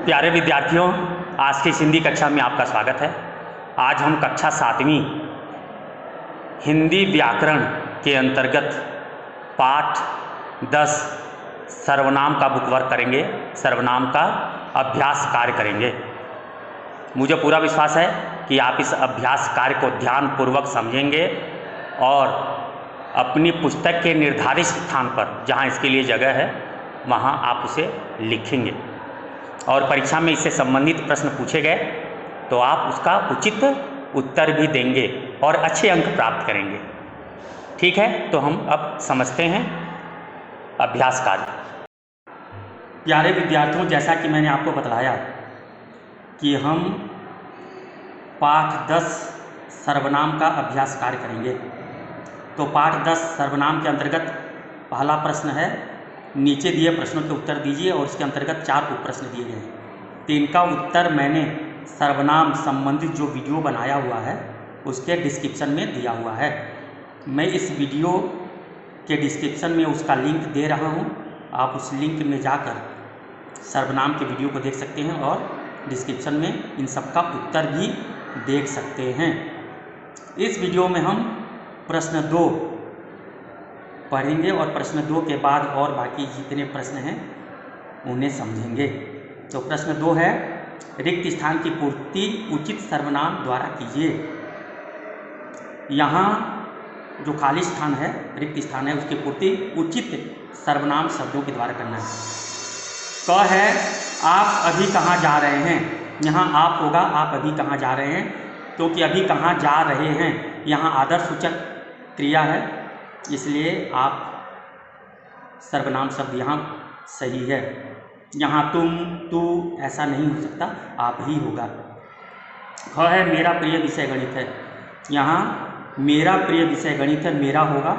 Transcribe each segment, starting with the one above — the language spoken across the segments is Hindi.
प्यारे विद्यार्थियों, आज की हिंदी कक्षा में आपका स्वागत है। आज हम कक्षा 7वीं हिंदी व्याकरण के अंतर्गत पाठ 10 सर्वनाम का बुक वर्क करेंगे, सर्वनाम का अभ्यास कार्य करेंगे। मुझे पूरा विश्वास है कि आप इस अभ्यास कार्य को ध्यानपूर्वक समझेंगे और अपनी पुस्तक के निर्धारित स्थान पर जहाँ इसके लिए जगह है वहाँ आप उसे लिखेंगे और परीक्षा में इससे संबंधित प्रश्न पूछे गए तो आप उसका उचित उत्तर भी देंगे और अच्छे अंक प्राप्त करेंगे। ठीक है, तो हम अब समझते हैं अभ्यास कार्य। प्यारे विद्यार्थियों, जैसा कि मैंने आपको बतलाया कि हम पाठ 10 सर्वनाम का अभ्यास कार्य करेंगे। तो पाठ 10 सर्वनाम के अंतर्गत पहला प्रश्न है, नीचे दिए प्रश्नों के उत्तर दीजिए और इसके अंतर्गत 4 उप प्रश्न दिए गए हैं। तो इनका उत्तर मैंने सर्वनाम संबंधित जो वीडियो बनाया हुआ है उसके डिस्क्रिप्शन में दिया हुआ है। मैं इस वीडियो के डिस्क्रिप्शन में उसका लिंक दे रहा हूं, आप उस लिंक में जाकर सर्वनाम के वीडियो को देख सकते हैं और डिस्क्रिप्शन में इन सब का उत्तर भी देख सकते हैं। इस वीडियो में हम प्रश्न 2 पढ़ेंगे और प्रश्न 2 के बाद और बाकी जितने प्रश्न हैं उन्हें समझेंगे। तो प्रश्न 2 है, रिक्त स्थान की पूर्ति उचित सर्वनाम द्वारा कीजिए। यहाँ जो खाली स्थान है, रिक्त स्थान है, उसकी पूर्ति उचित सर्वनाम शब्दों के द्वारा करना है। क है, आप अभी कहाँ जा रहे हैं। यहाँ आप होगा, आप अभी कहाँ जा रहे हैं, क्योंकि अभी कहाँ जा रहे हैं यहाँ आदर्श सूचक क्रिया है, इसलिए आप सर्वनाम शब्द यहाँ सही है। यहाँ तुम, तू ऐसा नहीं हो सकता, आप ही होगा। ख है, मेरा प्रिय विषय गणित है। यहाँ मेरा प्रिय विषय गणित है, मेरा होगा।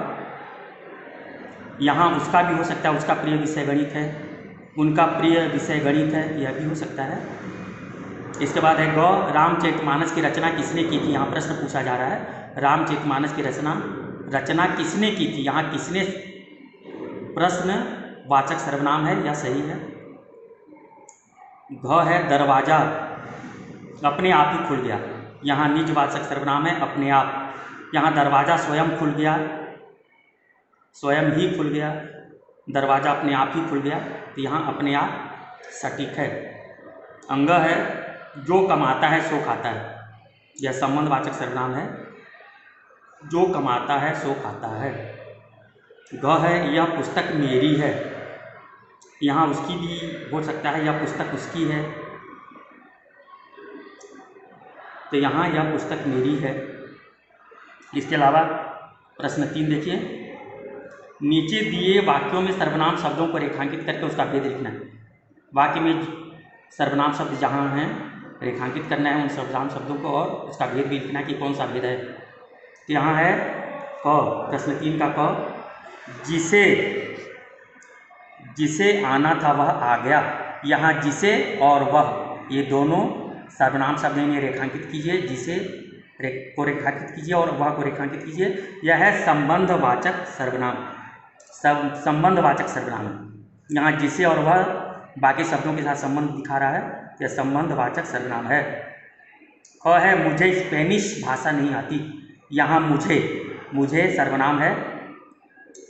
यहाँ उसका भी हो सकता है, उसका प्रिय विषय गणित है। उनका प्रिय विषय गणित है, यह भी हो सकता है। इसके बाद है ग, रामचरितमानस की रचना किसने की थी। यहाँ प्रश्न पूछा जा रहा है, रामचरितमानस की रचना किसने की थी। यहाँ किसने प्रश्न वाचक सर्वनाम है, यह सही है। घ है, दरवाजा अपने आप ही खुल गया। यहाँ निज वाचक सर्वनाम है, अपने आप। यहाँ दरवाजा स्वयं खुल गया, स्वयं ही खुल गया, दरवाजा अपने आप ही खुल गया, तो यहाँ अपने आप सटीक है। अंग है, जो कमाता है सो खाता है। यह संबंधवाचक सर्वनाम है, जो कमाता है सो खाता है। ग है, यह पुस्तक मेरी है। यहाँ उसकी भी हो सकता है, यह पुस्तक उसकी है, तो यहाँ यह पुस्तक मेरी है। इसके अलावा प्रश्न 3 देखिए, नीचे दिए वाक्यों में सर्वनाम शब्दों को रेखांकित करके उसका भेद लिखना है। वाक्य में सर्वनाम शब्द जहाँ हैं रेखांकित करना है उन सर्वनाम शब्दों को और उसका भेद भी लिखना है कि कौन सा भेद है। तो यहाँ है क, प्रश्न 3 का क, जिसे आना था वह आ गया। यहाँ जिसे और वह ये दोनों सर्वनाम शब्द में रेखांकित कीजिए। जिसे को रेखांकित कीजिए और वह को रेखांकित कीजिए। यह है संबंधवाचक सर्वनाम, संबंधवाचक सर्वनाम। यहाँ जिसे और वह बाकी शब्दों के साथ संबंध दिखा रहा है, यह संबंधवाचक सर्वनाम है। ख है, मुझे स्पेनिश भाषा नहीं आती। यहाँ मुझे सर्वनाम है,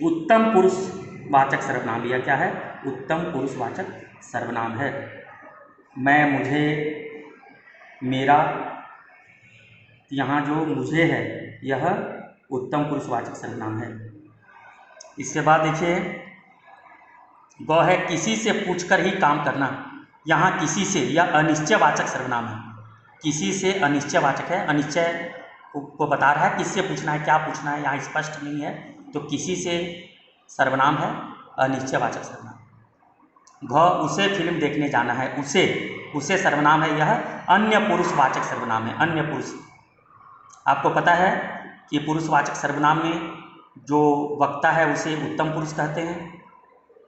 उत्तम पुरुष वाचक सर्वनाम। यह क्या है, उत्तम पुरुषवाचक सर्वनाम है। मैं, मुझे, मेरा, यहाँ जो मुझे है यह उत्तम पुरुषवाचक सर्वनाम है। इसके बाद देखिए, ग है, किसी से पूछकर ही काम करना। यहाँ किसी से, यह अनिश्चयवाचक सर्वनाम है। किसी से अनिश्चयवाचक है, अनिश्चय को बता रहा है किससे पूछना है, क्या पूछना है, यहाँ स्पष्ट नहीं है, तो किसी से सर्वनाम है, अनिश्चयवाचक सर्वनाम। घ, उसे फिल्म देखने जाना है। उसे सर्वनाम है, यह अन्य पुरुषवाचक सर्वनाम है। अन्य पुरुष, आपको पता है कि पुरुषवाचक सर्वनाम में जो वक्ता है उसे उत्तम पुरुष कहते हैं,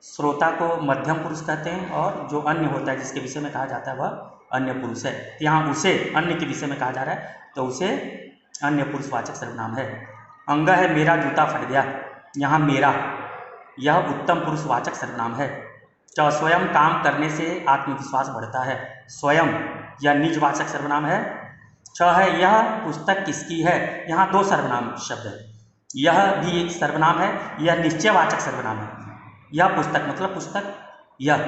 श्रोता को मध्यम पुरुष कहते हैं, और जो अन्य होता है जिसके विषय में कहा जाता है वह अन्य पुरुष है। यहाँ उसे अन्य के विषय में कहा जा रहा है तो उसे अन्य पुरुषवाचक सर्वनाम है। अंग है, मेरा जूता फट गया। यहाँ मेरा, यह उत्तम पुरुषवाचक सर्वनाम है। च स्वयं काम करने से आत्मविश्वास बढ़ता है। स्वयं यह निजवाचक सर्वनाम है। है यह पुस्तक किसकी है। यहाँ दो सर्वनाम शब्द है। यह भी एक सर्वनाम है, यह निश्चयवाचक सर्वनाम है। यह पुस्तक मतलब पुस्तक यह,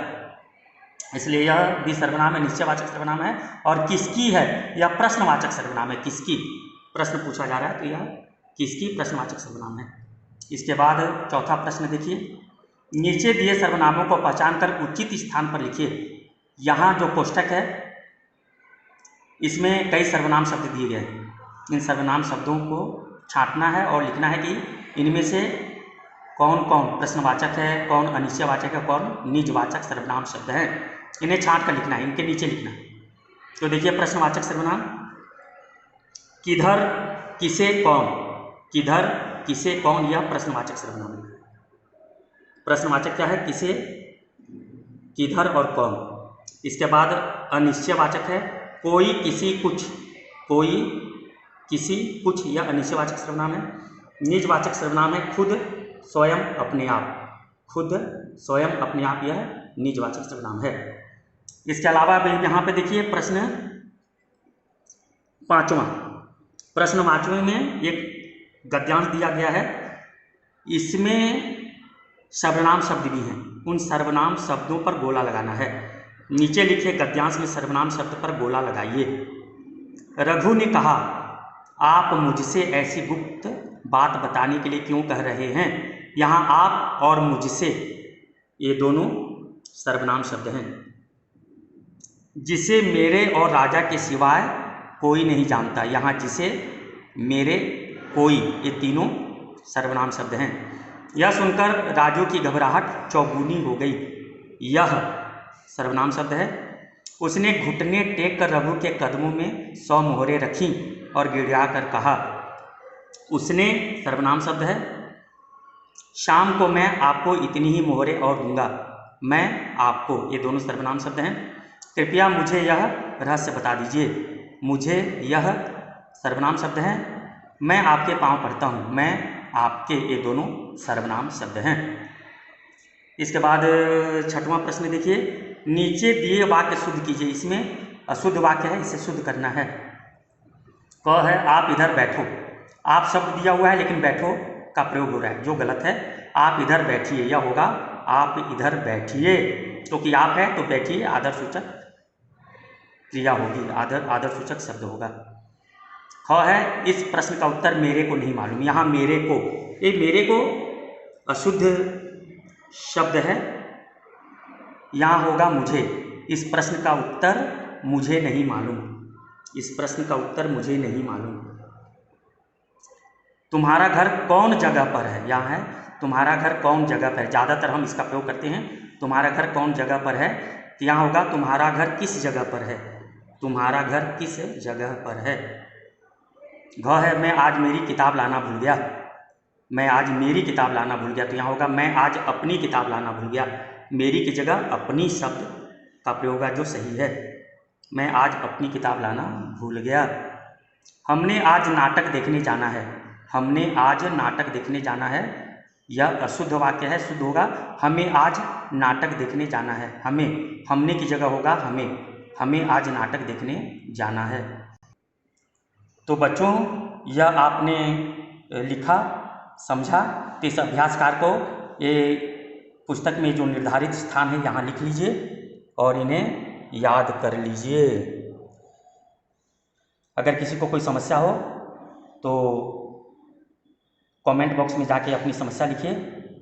इसलिए यह भी सर्वनाम है, निश्चयवाचक सर्वनाम है। और किसकी है यह प्रश्नवाचक सर्वनाम है। किसकी प्रश्न पूछा जा रहा है तो यह किसकी प्रश्नवाचक सर्वनाम है। इसके बाद चौथा प्रश्न देखिए, नीचे दिए सर्वनामों को पहचान कर उचित स्थान पर लिखिए। यहाँ जो कोष्ठक है इसमें कई सर्वनाम शब्द दिए गए हैं। इन सर्वनाम शब्दों को छांटना है और लिखना है कि इनमें से कौन कौन प्रश्नवाचक है, कौन अनिश्चयवाचक है, कौन निजवाचक सर्वनाम शब्द हैं। इन्हें छांट कर लिखना है, इनके नीचे लिखना है। तो देखिए प्रश्नवाचक सर्वनाम, किधर किसे कौन, किधर किसे कौन, यह प्रश्नवाचक सर्वनाम है। प्रश्नवाचक क्या है, किसे, किधर और कौन। इसके बाद अनिश्चयवाचक है, कोई किसी कुछ, कोई किसी कुछ, यह अनिश्चयवाचक सर्वनाम है। निजवाचक सर्वनाम है खुद स्वयं अपने आप, खुद स्वयं अपने आप, यह निजवाचक सर्वनाम है। इसके अलावा यहाँ पे देखिए प्रश्न पांचवा, प्रश्न पांचवें में एक गद्यांश दिया गया है। इसमें सर्वनाम शब्द भी हैं, उन सर्वनाम शब्दों पर गोला लगाना है। नीचे लिखे गद्यांश में सर्वनाम शब्द पर गोला लगाइए। रघु ने कहा, आप मुझसे ऐसी गुप्त बात बताने के लिए क्यों कह रहे हैं। यहाँ आप और मुझसे ये दोनों सर्वनाम शब्द हैं। जिसे मेरे और राजा के सिवाय कोई नहीं जानता, यहाँ जिसे, मेरे, कोई, ये तीनों सर्वनाम शब्द हैं। यह सुनकर राजू की घबराहट चौगुनी हो गई, यह सर्वनाम शब्द है। उसने घुटने टेक कर रघु के कदमों में 100 मोहरें रखीं और गिड़गिड़ा कर कहा, उसने सर्वनाम शब्द है। शाम को मैं आपको इतनी ही मोहरें और दूंगा, मैं आपको, ये दोनों सर्वनाम शब्द हैं। कृपया मुझे यह रहस्य बता दीजिए, मुझे, यह सर्वनाम शब्द है। मैं आपके पांव पड़ता हूँ, मैं आपके, ये दोनों सर्वनाम शब्द हैं। इसके बाद छठवां प्रश्न देखिए, नीचे दिए वाक्य शुद्ध कीजिए। इसमें अशुद्ध वाक्य है, इसे शुद्ध करना है। क है आप इधर बैठो, आप शब्द दिया हुआ है लेकिन बैठो का प्रयोग हो रहा है, जो गलत है। आप इधर बैठिए, यह होगा आप इधर बैठिए, क्योंकि आप है तो बैठिए आदर सूचक क्रिया होगी, आदर सूचक शब्द होगा। ख है इस प्रश्न का उत्तर मेरे को नहीं मालूम। यहाँ मेरे को, ये मेरे को अशुद्ध शब्द है, यहाँ होगा मुझे। इस प्रश्न का उत्तर मुझे नहीं मालूम, इस प्रश्न का उत्तर मुझे नहीं मालूम। तुम्हारा घर कौन जगह पर है, यहाँ है तुम्हारा घर कौन जगह पर है। ज़्यादातर हम इसका प्रयोग करते हैं, तुम्हारा घर कौन जगह पर है, तो यहाँ होगा तुम्हारा घर किस जगह पर है, तुम्हारा घर किस जगह पर है। घ है मैं आज मेरी किताब लाना भूल गया, मैं आज मेरी किताब लाना भूल गया, तो यहाँ होगा मैं आज अपनी किताब लाना भूल गया। मेरी की जगह अपनी शब्द का प्रयोग है जो सही है, मैं आज अपनी किताब लाना भूल गया। हमने आज नाटक देखने जाना है, हमने आज नाटक देखने जाना है, यह अशुद्ध वाक्य है, शुद्ध होगा हमें आज नाटक देखने जाना है। हमें, हमने की जगह होगा हमें, हमें आज नाटक देखने जाना है। तो बच्चों यह आपने लिखा, समझा, तो इस अभ्यासकार को ये पुस्तक में जो निर्धारित स्थान है यहाँ लिख लीजिए और इन्हें याद कर लीजिए। अगर किसी को कोई समस्या हो तो कमेंट बॉक्स में जाके अपनी समस्या लिखिए,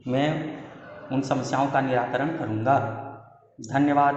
मैं उन समस्याओं का निराकरण करूँगा। धन्यवाद।